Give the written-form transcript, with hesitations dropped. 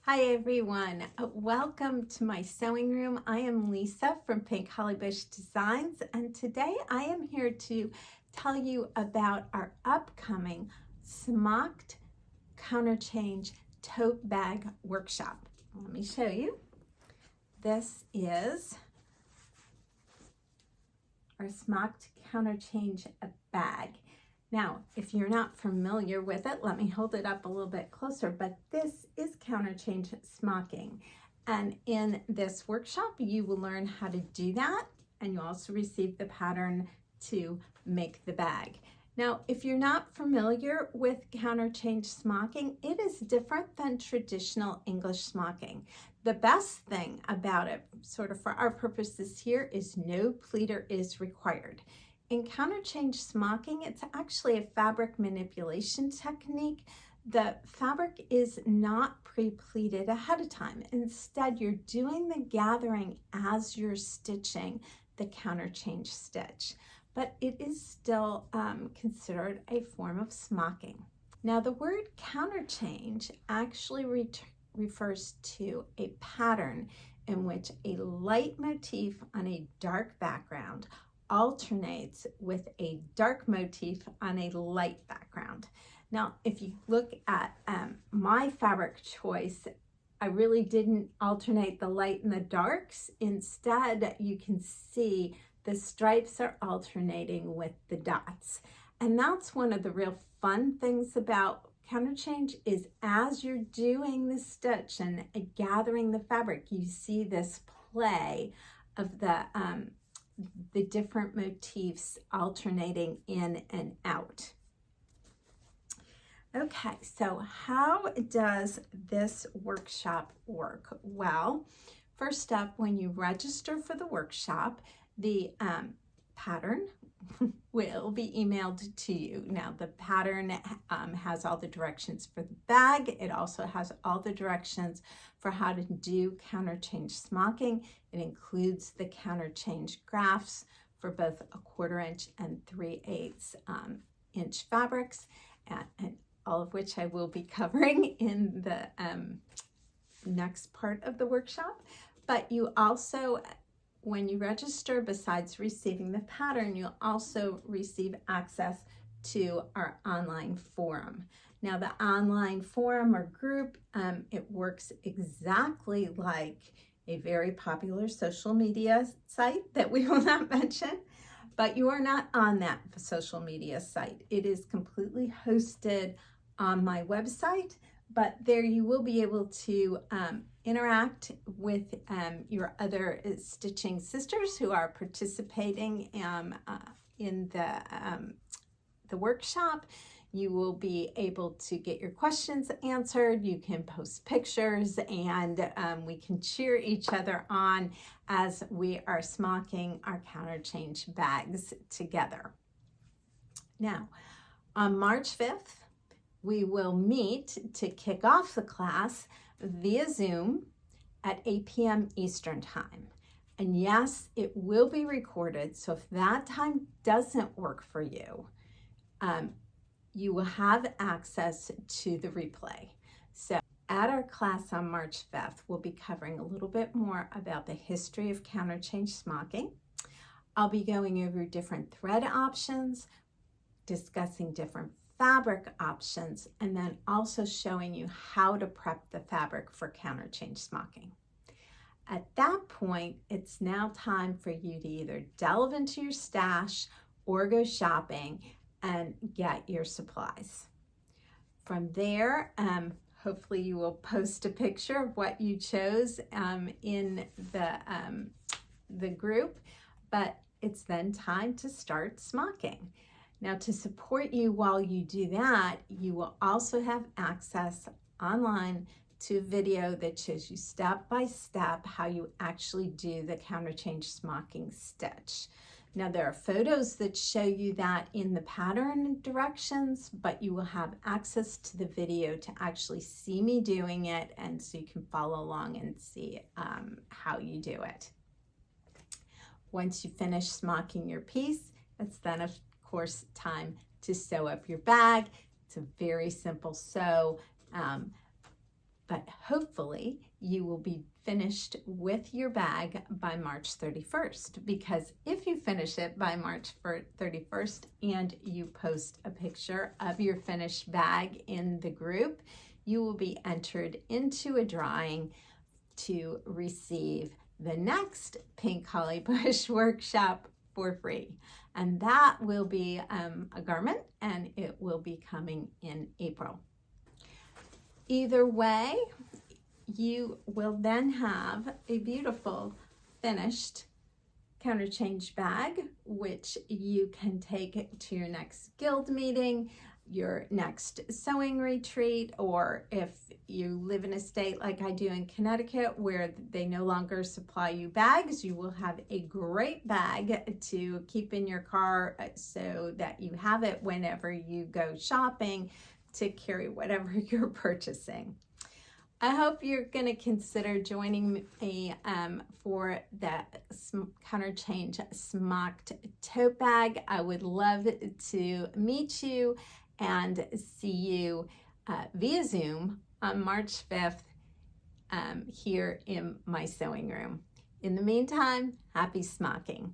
Hi everyone, welcome to my sewing room. I am Lisa from Pink Hollybush Designs, and today I am here to tell you about our upcoming Smocked Counterchange Tote Bag Workshop. Let me show you. This is our Smocked Counterchange bag. Now, if you're not familiar with it, let me hold it up a little bit closer, but this is Counterchange Smocking. And in this workshop, you will learn how to do that, and you also receive the pattern to make the bag. Now, if you're not familiar with Counterchange Smocking, it is different than traditional English Smocking. The best thing about it, sort of for our purposes here, is no pleater is required. In Counterchange Smocking, it's actually a fabric manipulation technique. The fabric is not pre-pleated ahead of time. Instead, you're doing the gathering as you're stitching the counterchange stitch, but it is still considered a form of smocking. Now, the word counterchange actually refers to a pattern in which a light motif on a dark background alternates with a dark motif on a light background. Now, if you look at my fabric choice, I really didn't alternate the light and the darks. Instead, you can see the stripes are alternating with the dots. And that's one of the real fun things about counterchange is as you're doing the stitch and gathering the fabric, you see this play of the different motifs alternating in and out. Okay, so how does this workshop work? Well, first up, when you register for the workshop, the pattern will be emailed to you. Now, the pattern has all the directions for the bag. It also has all the directions for how to do counterchange smocking. It includes the counterchange graphs for both a 1/4 inch and 3/8 inch fabrics, and all of which I will be covering in the next part of the workshop. But you also, when you register, besides receiving the pattern, you'll also receive access to our online forum. Now, the online forum or group, it works exactly like a very popular social media site that we will not mention, but you are not on that social media site. It is completely hosted on my website, but there you will be able to interact with your other stitching sisters who are participating in the workshop. You will be able to get your questions answered. You can post pictures, and we can cheer each other on as we are smocking our counterchange bags together. Now, on March 5th, we will meet to kick off the class via Zoom at 8 p.m. Eastern Time. And yes, it will be recorded, so if that time doesn't work for you, you will have access to the replay. So at our class on March 5th, we'll be covering a little bit more about the history of counterchange smocking. I'll be going over different thread options, discussing different fabric options, and then also showing you how to prep the fabric for counterchange smocking. At that point, it's now time for you to either delve into your stash or go shopping and get your supplies. From there, hopefully you will post a picture of what you chose in the group, but it's then time to start smocking. Now, to support you while you do that, you will also have access online to a video that shows you step by step how you actually do the counterchange smocking stitch. Now, there are photos that show you that in the pattern directions, but you will have access to the video to actually see me doing it, and so you can follow along and see how you do it. Once you finish smocking your piece, it's then of course time to sew up your bag. It's a very simple sew. but hopefully you will be finished with your bag by March 31st, because if you finish it by March 31st and you post a picture of your finished bag in the group, you will be entered into a drawing to receive the next Pink Holly Bush workshop for free. And that will be a garment, and it will be coming in April. Either way, you will then have a beautiful finished Counterchange bag, which you can take to your next guild meeting, your next sewing retreat, or if you live in a state like I do in Connecticut where they no longer supply you bags, you will have a great bag to keep in your car so that you have it whenever you go shopping to carry whatever you're purchasing. I hope you're going to consider joining me for that Counterchange Smocked tote bag. I would love to meet you and see you via Zoom on March 5th here in my sewing room. In the meantime, happy smocking.